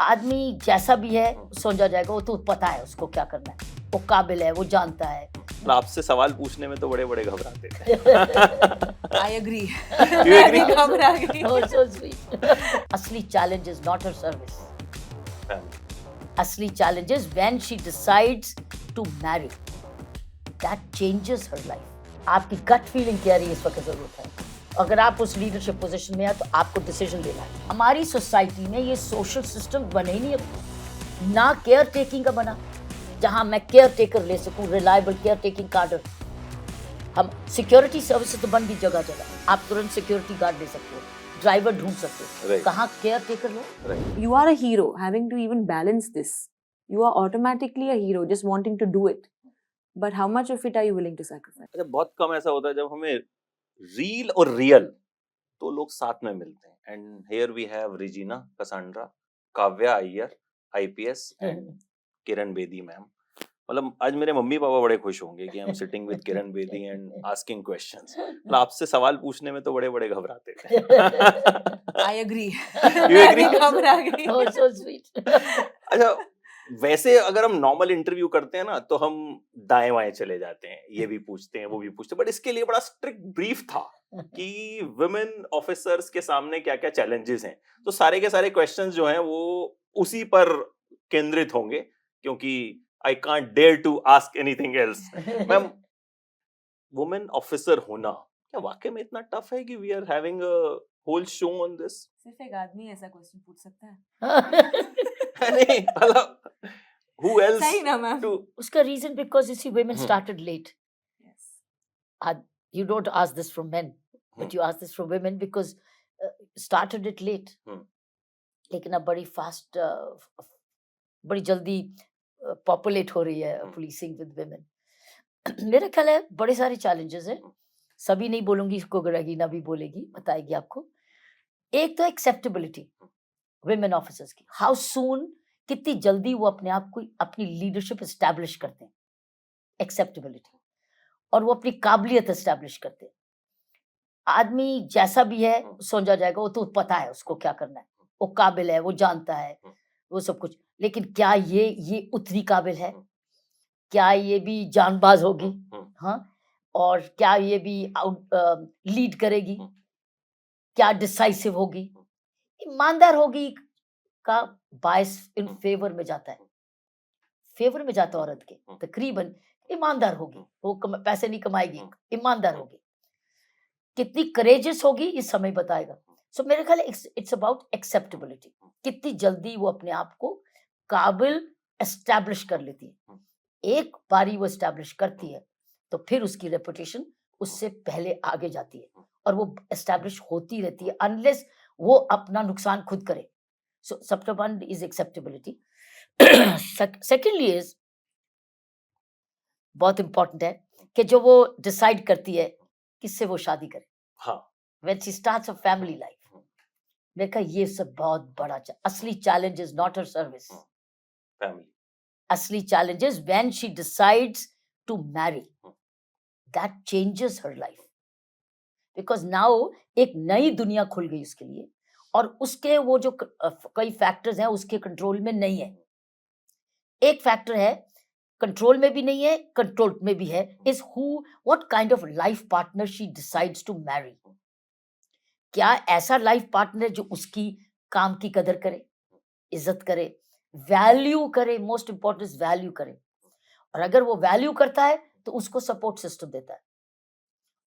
आदमी जैसा भी है समझा जाएगा, वो तो पता है उसको क्या करना है, वो काबिल है, वो जानता है। आपसे सवाल पूछने में तो बड़े बड़े घबराते थे। I agree. You मैं agree? भी घबरा गई। Oh, so sweet. असली challenge is not her service. असली challenge is when she decides to marry. That changes her life. आपकी gut feeling क्या रही है इस वक्त जरूरत है। अगर आप उस लीडरशिप पोजीशन में हैं तो आपको डिसीजन लेना है। हमारी सोसाइटी में ये सोशल सिस्टम बने ही नहीं है, ना केयर टेकिंग का बना, जहां मैं केयर टेकर ले सकूं, रिलायबल केयर टेकिंग कार्डर। हम सिक्योरिटी सर्विसेज तो बन गई जगह जगह, आप तुरंत सिक्योरिटी गार्ड ले सकते हो, ड्राइवर ढूंढ सकते हो, Right. कहाँ care taker low. You are a hero, having to even balance this. You are automatically a hero, just wanting to do it. But how much of it are you willing to sacrifice? अच्छा, बहुत कम ऐसा होता है जब हमें reel और real तो लोग साथ में मिलते हैं। And here we have Regina Cassandra, Kavya Iyer IPS and Kiran Bedi ma'am. मतलब आज मेरे मम्मी पापा बड़े खुश होंगे कि I am sitting with Kiran Bedi and asking questions. मतलब आपसे सवाल पूछने में तो बड़े बड़े घबराते थे। I agree. You मैं agree? भी घबरा गई। Oh, so sweet. अच्छा, वैसे अगर हम नॉर्मल इंटरव्यू करते हैं ना तो हम दाएं बाएं चले जाते हैं, ये भी पूछते हैं वो भी पूछते हैं, बट इसके लिए बड़ा स्ट्रिक्ट ब्रीफ था कि वुमेन ऑफिसर्स के सामने क्या क्या चैलेंजेस हैं। तो सारे के सारे क्वेश्चंस जो हैं वो उसी पर केंद्रित होंगे, क्योंकि I can't dare to ask anything else. Ma'am, women officer होना क्या वाकई में इतना टफ है कि we are having a whole show on this? सिर्फ एक आदमी ऐसा क्वेश्चन पूछ सकता है। नहीं, मतलब who else सही ना मैम? to उसका reason because you see women started late. Yes. You don't ask this from men, but you ask this from women because started it late. लेकिन अब बड़ी फास्ट, बड़ी जल्दी पॉपुलेट हो रही है पुलिसिंग विद विमेन। मेरा ख्याल है बड़े सारे चैलेंजेस हैं, सभी नहीं बोलूंगी, इसको रगीना भी बोलेगी, बताएगी आपको। एक तो एक्सेप्टेबिलिटी विमेन ऑफिसर्स की, हाउ सून, कितनी जल्दी वो अपने आप को अपनी लीडरशिप एस्टैब्लिश करते हैं, एक्सेप्टेबिलिटी, और वो अपनी काबिलियत एस्टैब्लिश करते हैं। आदमी जैसा भी है समझा जाएगा, वो तो पता है उसको क्या करना है, वो काबिल है, वो जानता है, वो सब कुछ। लेकिन क्या ये उतनी काबिल है? क्या ये भी जानबाज होगी? हाँ, और क्या ये भी लीड करेगी? क्या डिसाइसिव होगी? ईमानदार होगी? का बायस इन फेवर में जाता है, फेवर में जाता है औरत के तकरीबन। ईमानदार होगी, वो पैसे नहीं कमाएगी, ईमानदार होगी। कितनी करेजियस होगी ये समय बताएगा। सो मेरे ख्याल इट्स अबाउट एक्सेप्टेबिलिटी, कितनी जल्दी वो अपने आप को काबिल एस्टैब्लिश कर लेती है। एक बारी वो एस्टैब्लिश करती है तो फिर उसकी रेपुटेशन उससे पहले आगे जाती है, और वो एस्टैब्लिश होती रहती है अनलेस वो अपना नुकसान खुद करे। सो सबसे one is acceptability. Secondly is बहुत इंपॉर्टेंट है कि जो वो डिसाइड करती है किससे वो शादी करे। हाँ, when she starts a family life, मैंने कहा ये सब बहुत बड़ा असली challenge is not her service. Family असली challenge is when she decides to marry. That changes her life. Because now एक नई दुनिया खुल गई उसके लिए, और उसके वो जो कई फैक्टर्स हैं उसके कंट्रोल में नहीं है। एक फैक्टर है कंट्रोल में भी नहीं है, कंट्रोल में भी है, is what kind of life partner she decides to marry. क्या ऐसा लाइफ पार्टनर जो उसकी काम की कदर करे, इज्जत करे, वैल्यू करे, मोस्ट इंपॉर्टेंट इज वैल्यू करे। और अगर वो वैल्यू करता है तो उसको सपोर्ट सिस्टम देता है,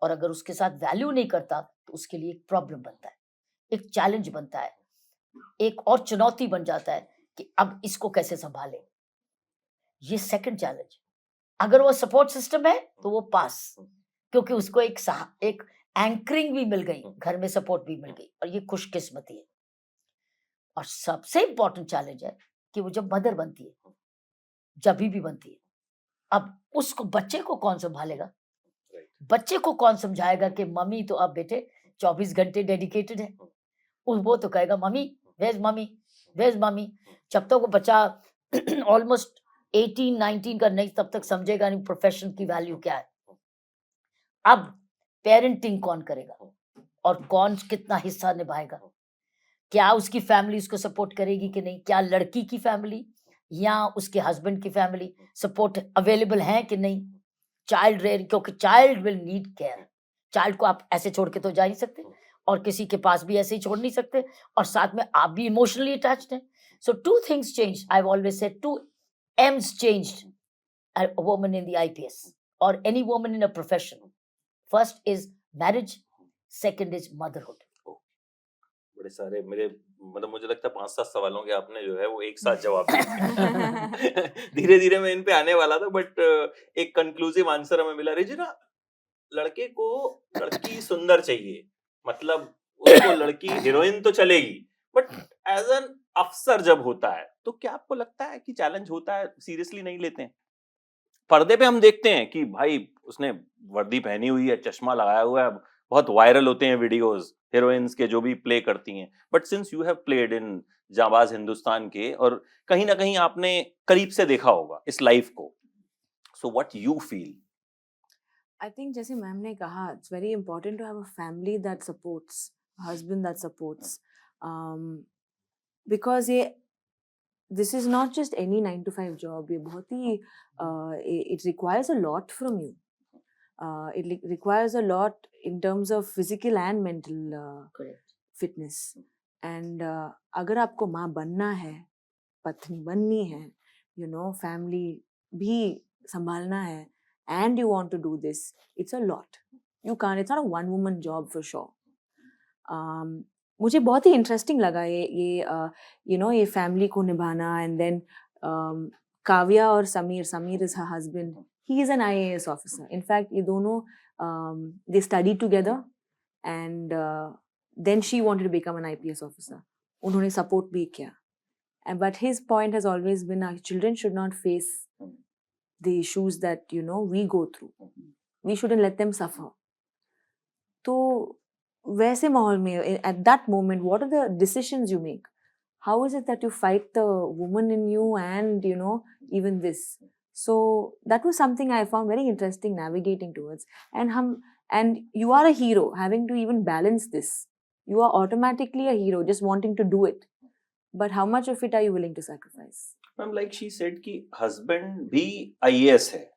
और अगर उसके साथ वैल्यू नहीं करता तो उसके लिए एक प्रॉब्लम बनता है, एक चैलेंज बनता है, एक और चुनौती बन जाता है कि अब इसको कैसे संभाले। ये सेकंड चैलेंज। अगर वो सपोर्ट सिस्टम है तो वो पास, क्योंकि उसको एक एंकरिंग भी मिल गई, घर में सपोर्ट भी मिल गई, और ये खुशकिस्मती है। और सबसे इंपॉर्टेंट चैलेंज है कि वो जब मदर बनती है, जब भी बनती है, अब उसको बच्चे को कौन संभालेगा? बच्चे को कौन समझाएगा कि मम्मी तो अब बेटे 24 घंटे डेडिकेटेड है। वो तो कहेगा मम्मी वेज मम्मी वेज मम्मी। जब तक वो बच्चा ऑलमोस्ट 18-19 का नहीं, तब तक समझेगा नहीं प्रोफेशन की वैल्यू क्या है। अब पेरेंटिंग कौन करेगा और कौन कितना हिस्सा निभाएगा? क्या उसकी फैमिली उसको सपोर्ट करेगी कि नहीं, क्या लड़की की फैमिली या उसके हस्बैंड की फैमिली सपोर्ट अवेलेबल है कि नहीं, चाइल्ड रेयर, क्योंकि child will need care, child को आप ऐसे छोड़ के तो जा नहीं सकते और किसी के पास भी ऐसे ही छोड़ नहीं सकते, और साथ में आप भी इमोशनली अटैच्ड हैं. So two things change, I have always said, two M's changed a woman in the IPS or any woman in a profession. First is marriage, second is motherhood. बड़े सारे मेरे मतलब मुझे लगता है 5-7 सवालों के आपने जो है वो एक साथ जवाब दिए. धीरे धीरे मैं इन पे आने वाला था, बट एक कंक्लूसिव आंसर हमें मिला. रेजिना, लड़के को लड़की सुंदर चाहिए, मतलब उसको लड़की हीरोइन तो चलेगी, बट एज एन अफसर जब होता है तो क्या आपको लगता है कि चैलेंज होता है, सीरियसली नहीं लेते हैं? पर्दे पे हम देखते हैं कि भाई उसने वर्दी पहनी हुई है, चश्मा लगाया हुआ है, बहुत वायरल होते हैं वीडियोस हीरोइंस के जो भी प्ले करती हैं, but since you have played in Jaanbaaz Hindustan के, और कहीं ना कहीं आपने करीब से देखा होगा इस लाइफ को, so what you feel? I think जैसे मैम ने कहा, it's very important to have a family that supports, a husband that supports, because this is not just any 9 to 5 job. ये बहुत ही it requires a lot from you. It requires a lot in terms of physical and mental Correct. fitness. And अगर आपको माँ बनना है, पत्नी बननी है, you know, family भी संभालना है, and you want to do this, it's a lot. You can't, it's not a one woman job for sure. मुझे बहुत ही इंटरेस्टिंग लगा ये you know, ये फैमिली को निभाना. एंड देन काव्या और Sameer is her husband, he is an IAS officer. In fact ये दोनों they study together, and then she wanted to become an IPS officer. उन्होंने सपोर्ट भी किया. But his point has always been our children should not face the issues that, you know, we go through. We shouldn't let them suffer. तो वैसे माहौल में, at that moment, what are the decisions you make? How is it that you fight the woman in you and, you know, even this? So that was something I found very interesting navigating towards. And you are a hero, having to even balance this. You are automatically a hero, just wanting to do it. But how much of it are you willing to sacrifice? Ma'am, like she said कि husband भी IAS है,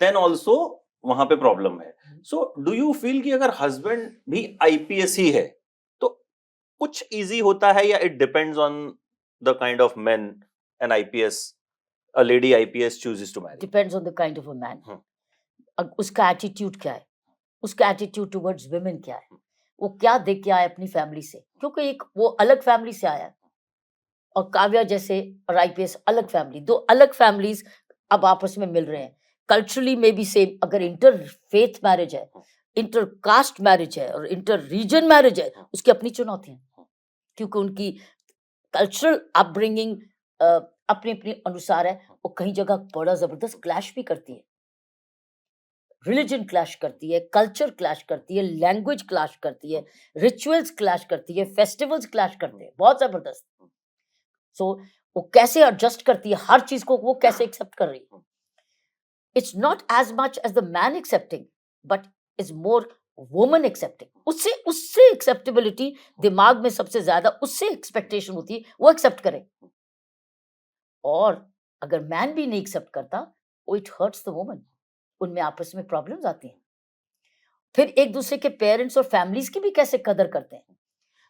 then also वहां पे problem है. So do you feel कि अगर husband भी IPS ही है तो कुछ इजी होता है, या it depends on the kind of man an IPS, a lady IPS chooses to marry? Depends on the kind of a man. उसका एटीट्यूड क्या है, उसका एटीट्यूड टुवर्ड्स विमेन क्या है, वो क्या देख के आया अपनी फैमिली से, क्योंकि एक वो अलग फैमिली से आया, और काव्या जैसे और IPS अलग फैमिली, दो अलग फैमिलीज अब आपस में मिल रहे हैं. कल्चरली में भी सेम. अगर इंटर फेथ मैरिज है, इंटर कास्ट मैरिज है और इंटर रीजन मैरिज है, उसकी अपनी चुनौतियां, क्योंकि उनकी कल्चरल अपब्रिंगिंग अपने अपने अनुसार है. वो कहीं जगह बड़ा जबरदस्त क्लैश भी करती है, रिलीजन क्लैश करती है, कल्चर क्लैश करती है, लैंग्वेज क्लैश करती है, रिचुअल्स क्लैश करती है, फेस्टिवल्स क्लैश करते हैं, बहुत जबरदस्त. सो वो कैसे एडजस्ट करती है, हर चीज को वो कैसे एक्सेप्ट कर रही है. It's not as much as the man accepting, but is more woman accepting. उससे एक्सेप्टेबिलिटी दिमाग में सबसे ज्यादा उससे एक्सपेक्टेशन होती है, वो एक्सेप्ट करे. और अगर मैन भी नहीं एक्सेप्ट करता, वो इट हर्ट्स द वुमन. उनमें आपस में प्रॉब्लम्स आती हैं. फिर एक दूसरे के पेरेंट्स और फैमिलीज की भी कैसे कदर करते हैं.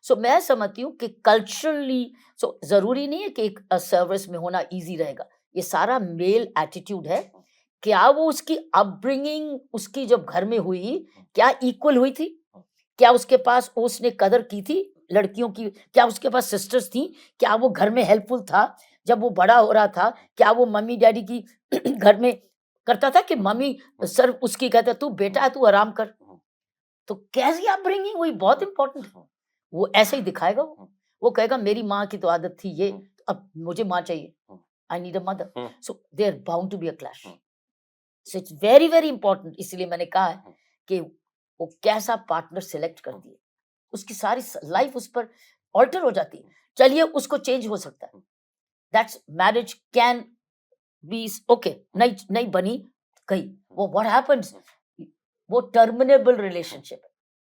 सो मैं समझती हूँ कि कल्चरली, सो जरूरी नहीं है कि एक सर्विस में होना इजी रहेगा. ये सारा मेल एटीट्यूड है. क्या वो उसकी अपब्रिंगिंग, उसकी जब घर में हुई, क्या इक्वल हुई थी? क्या उसके पास उसने कदर की थी लड़कियों की? क्या उसके पास सिस्टर्स थी? क्या वो घर में हेल्पफुल था जब वो बड़ा हो रहा था? क्या वो मम्मी डैडी की घर में करता था कि मम्मी सर उसकी कहता तू बेटा तू आराम कर? तो कैसी अपब्रिंगिंग हुई, बहुत इंपॉर्टेंट है. वो ऐसे ही दिखाएगा. वो कहेगा मेरी माँ की तो आदत थी ये, अब मुझे माँ चाहिए, I need a mother. So they are bound to be a clash. So it's very very important. इसलिए मैंने कहा है कि वो कैसा पार्टनर सिलेक्ट करती है, उसकी सारी लाइफ उस पर ऑल्टर हो जाती है. चलिए उसको चेंज हो सकता है. That's marriage can be okay. नहीं बनी कहीं, वो व्हाट हैपेंस, वो टर्मिनेबल रिलेशनशिप है,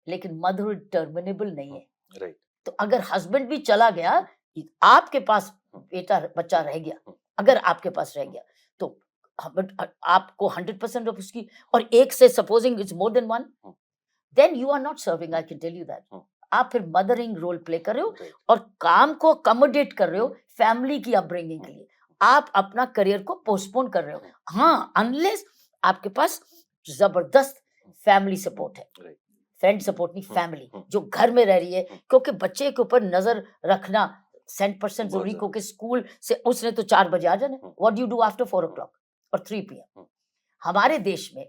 लेकिन मदरहुड टर्मिनेबल नहीं है. राइट. तो अगर हस्बैंड भी चला गया, आपके पास बेटा बच्चा रह गया, अगर आपके पास रह गया, तो आपको 100% ऑफ उसकी, और एक से supposing it's more than one, then you are not serving, I can tell you that. आप फिर मदरिंग रोल प्ले कर रहे हो और काम को अकोमोडेट कर रहे हो फैमिली की अपब्रिंगिंग के लिए, आप अपना करियर को पोस्टपोन कर रहे हो। हाँ, अनलेस आपके पास जबरदस्त फैमिली सपोर्ट है, फ्रेंड सपोर्ट नहीं, फैमिली जो घर में रह रही है, क्योंकि बच्चे के ऊपर नजर रखना 100% जरूरी, क्योंकि स्कूल से उसने तो 4 बजे आ जाना, what do you do after 4 o'clock और 3 PM? हमारे देश में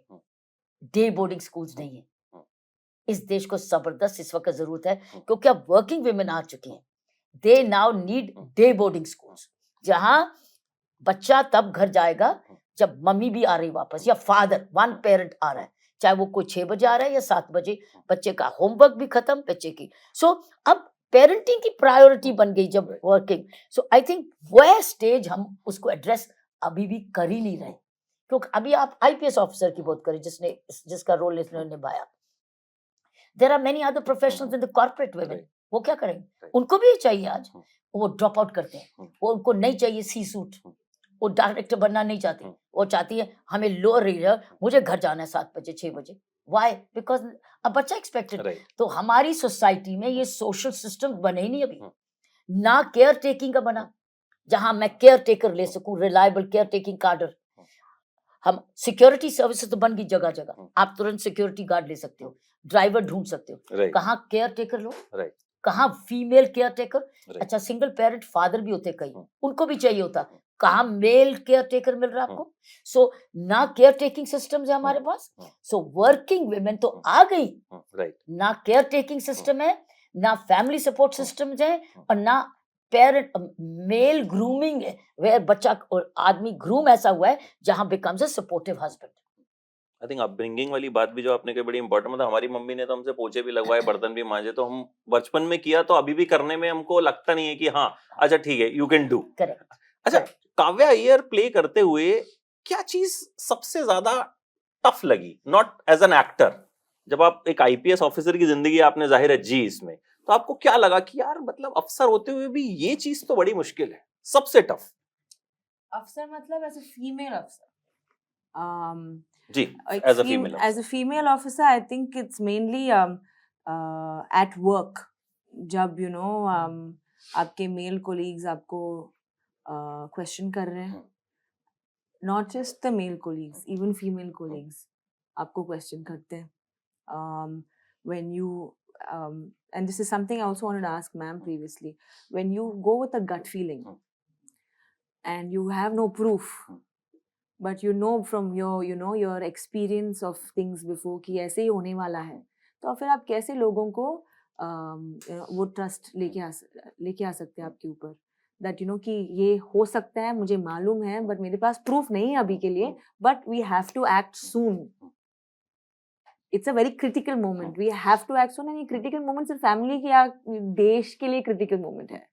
डे बोर्डिंग स्कूल्स नहीं है। इस देश को जबरदस्त इस वक्त जरूरत है, क्योंकि अब वर्किंग विमेन आ चुकी हैं, they now need day boarding schools, जहां बच्चा तब घर जाएगा जब मम्मी भी आ रही वापस, या फादर, वन पेरेंट आ रहा है, चाहे वो कोई 6 बजे आ रहा है या 7 बजे, बच्चे का होमवर्क भी खत्म, बच्चे की। सो अब पेरेंटिंग की प्रायोरिटी बन गई जब वर्किंग। सो आई थिंक वह स्टेज हम उसको एड्रेस अभी भी कर ही नहीं रहे, क्योंकि अभी आप IPS ऑफिसर की बात करें, जिसका रोल इसने निभाया, there are many other professionals in the corporate women, वो क्या करेंगे? उनको भी ये चाहिए आज, वो ड्रॉप आउट करते हैं, वो उनको नहीं चाहिए सी सूट, वो डायरेक्टर बनना नहीं चाहती, वो चाहती है हमें लोअर रीडर, मुझे घर जाना है 7 बजे 6 बजे। वाई? बिकॉज अब बच्चा एक्सपेक्टेड। तो हमारी सोसाइटी में ये सोशल सिस्टम बने ही नहीं अभी, ना केयर टेकिंग का बना, जहां मैं केयर टेकर ले सकूं, रिलायबल केयर टेकिंग कार्डर। हम सिक्योरिटी सर्विसेज तो बन गई जगह जगह, आप तुरंत सिक्योरिटी गार्ड ले सकते हो, ड्राइवर ढूंढ सकते हो, कहाँ केयर टेकर लो, कहाँ फीमेल केयर टेकर, अच्छा सिंगल पेरेंट फादर भी होते कई, उनको भी चाहिए होता, कहाँ मेल केयर टेकर मिल रहा है आपको? सो ना केयर टेकिंग सिस्टम है हमारे पास, सो वर्किंग वुमेन तो आ गई, ना केयर टेकिंग सिस्टम है, ना फैमिली सपोर्ट सिस्टम है, और ना पेरेंट मेल ग्रूमिंग है, वेयर बच्चा और आदमी ग्रूम ऐसा हुआ है जहां becomes a supportive husband. I think upbringing वाली बात भी जो आपने कही बड़ी इंपॉर्टेंट, मतलब हमारी मम्मी ने तो हमसे पोछे भी लगवाए, बर्तन भी मांजे, तो हम बचपन में किया, तो अभी भी करने में हमको लगता नहीं है कि हाँ अच्छा ठीक है, यू कैन डू। करेक्ट। अच्छा, काव्या अय्यर प्ले करते हुए क्या चीज सबसे ज्यादा टफ लगी, नॉट एज एन एक्टर? जब आप एक IPS ऑफिसर की जिंदगी आपने जाहिर है जी इसमें, तो आपको क्या लगा कि यार मतलब अफसर होते हुए भी ये चीज तो बड़ी मुश्किल है, सबसे टफ? अफसर मतलब एज अ फीमेल अफसर, जी, as a female officer. As a female officer, I think it's mainly at work. जब आपके male colleagues आपको question कर रहे हैं, not just the male colleagues, even female colleagues आपको question करते हैं. When you and this is something I also wanted to ask ma'am previously. When you go with a gut feeling and you have no proof, but you know from your your experience of things before कि ऐसे ही होने वाला है, तो फिर आप कैसे लोगों को वो ट्रस्ट लेके आ सकते हैं आपके ऊपर, दैट कि ये हो सकता है, मुझे मालूम है, बट मेरे पास प्रूफ नहीं है अभी के लिए, but we have to act soon. It's a very critical moment, we have to act soon. And ये क्रिटिकल मोमेंट सिर्फ फैमिली के या देश के लिए क्रिटिकल मोमेंट है,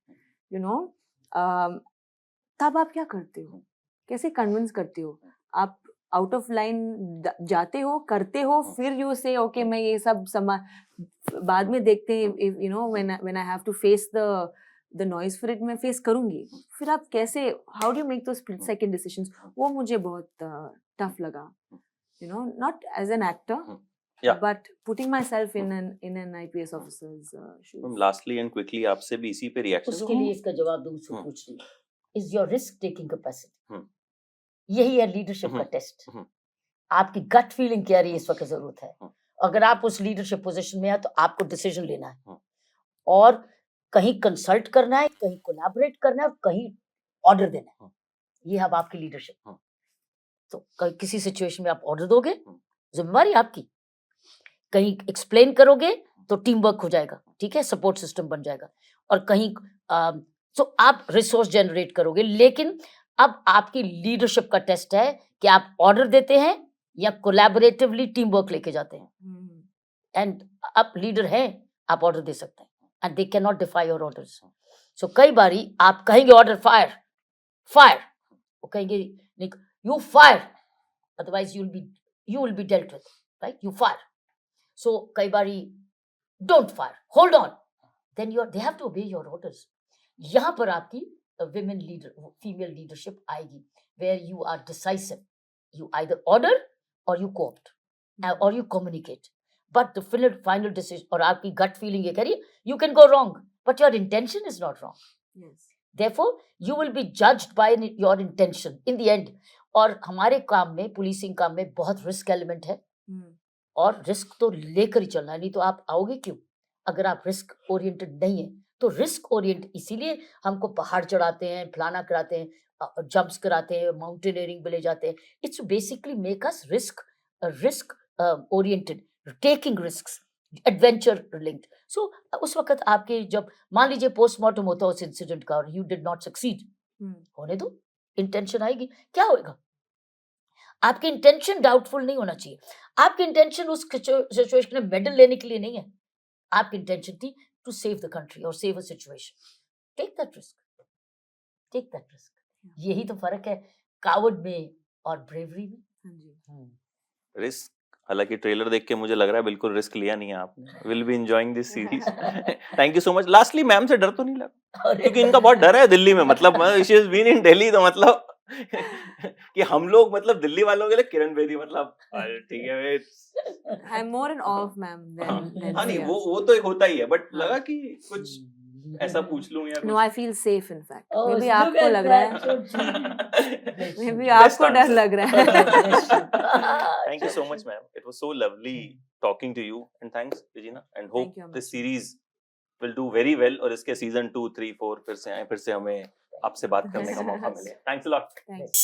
तब आप क्या करते हो, कैसे कन्विंस करते हो? आप आउट ऑफ लाइन जाते हो, करते हो, फिर यू से ओके मैं ये सब बाद में देखते हैं, when I have to face the noise, फिर मैं फेस करूंगी. फिर आप कैसे, how do you make those split second decisions? वो मुझे बहुत टफ लगा, not as an actor, but putting myself in an IPS officer's shoes. Lastly and quickly आपसे भी इसी पे रिएक्शन, उसके लिए इसका जवाब दूं, उससे पूछ रही is your risk taking capacity. यही है लीडरशिप का टेस्ट. आपकी गट फीलिंग क्या रही है इस वक्त जरूरत है. अगर आप उस लीडरशिप पोजीशन में है तो आपको डिसीजन लेना है, और कहीं कंसल्ट करना है, कहीं कोलैबोरेट करना है, और कहीं ऑर्डर देना है. ये है आपकी लीडरशिप. तो किसी सिचुएशन में आप ऑर्डर दोगे, जिम्मेवारी आपकी. कहीं एक्सप्लेन करोगे तो टीम वर्क हो जाएगा, ठीक है, सपोर्ट सिस्टम बन जाएगा. और कहीं तो आप रिसोर्स जनरेट करोगे. लेकिन अब आपकी लीडरशिप का टेस्ट है कि आप ऑर्डर देते हैं या कोलैबोरेटिवली टीम वर्क लेके जाते हैं. एंड आप लीडर हैं, आप ऑर्डर दे सकते हैं, and they can not defy your orders. So कई बारी आप कहेंगे ऑर्डर फायर फायर, वो कहेंगे you fire, otherwise you will be dealt with, right? You fire. So कई बारी don't fire, hold on, then they have to obey your orders. यहाँ पर आपकी female leadership आएगी, where you are decisive. You either order or you co-opt or you communicate. But the final decision और आपकी gut feeling ये कह रही है, you can go wrong, but your intention is not wrong. Yes. Therefore, you will be judged by your intention in the end. और हमारे काम में, पुलिसिंग काम में बहुत रिस्क एलिमेंट है, और रिस्क तो लेकर ही चलना है, नहीं तो आप आओगे क्यों? अगर आप रिस्क ओरिएंटेड नहीं है, तो रिस्क ओरिएंटेड इसीलिए हमको पहाड़ चढ़ाते हैं, फलाना कराते हैं, जंप्स कराते हैं, माउंटेनियरिंग पे ले जाते हैं. It's basically make us risk oriented, taking risks, adventure linked. So उस वक्त आपके जब मान लीजिए पोस्टमार्टम होता है उस इंसिडेंट का और यू डिड नॉट सक्सीड, होने दो, इंटेंशन आएगी, क्या होएगा? आपकी इंटेंशन डाउटफुल नहीं होना चाहिए. आपकी इंटेंशन उस सिचुएशन में मेडल लेने के लिए नहीं है. आपकी इंटेंशन थी टू सेव द कंट्री और save a situation. Take that risk, take that risk. यही तो फर्क है कावर्ड में और ब्रेवरी में. रिस्क, हालांकि ट्रेलर देख के मुझे लग रहा है बिल्कुल रिस्क लिया नहीं है आपने. Will be enjoying this series. Thank you so much. Lastly, ma'am से डर तो नहीं लगा? क्योंकि इनका बहुत डर है दिल्ली में, मतलब she has been in Delhi, तो मतलब कि हम लोग, मतलब दिल्ली वालों के लिए किरण बेदी, मतलब ठीक है. I am more in of of ma'am then हाँ नहीं, वो तो एक होता ही है, बट लगा कि कुछ ऐसा पूछ लूं या no, I feel safe in fact. Oh, maybe look आपको at लग रहा that, है, so मे बी आपको डर लग रहा है. Thank you so much, ma'am. It was so lovely talking to you, and thanks, Regina. And hope Thank you, this series will do very well. और इसके season 2, 3, 4 फिर से आए, फिर से हमें आपसे बात करने का मौका मिले. Thanks a lot. Thanks.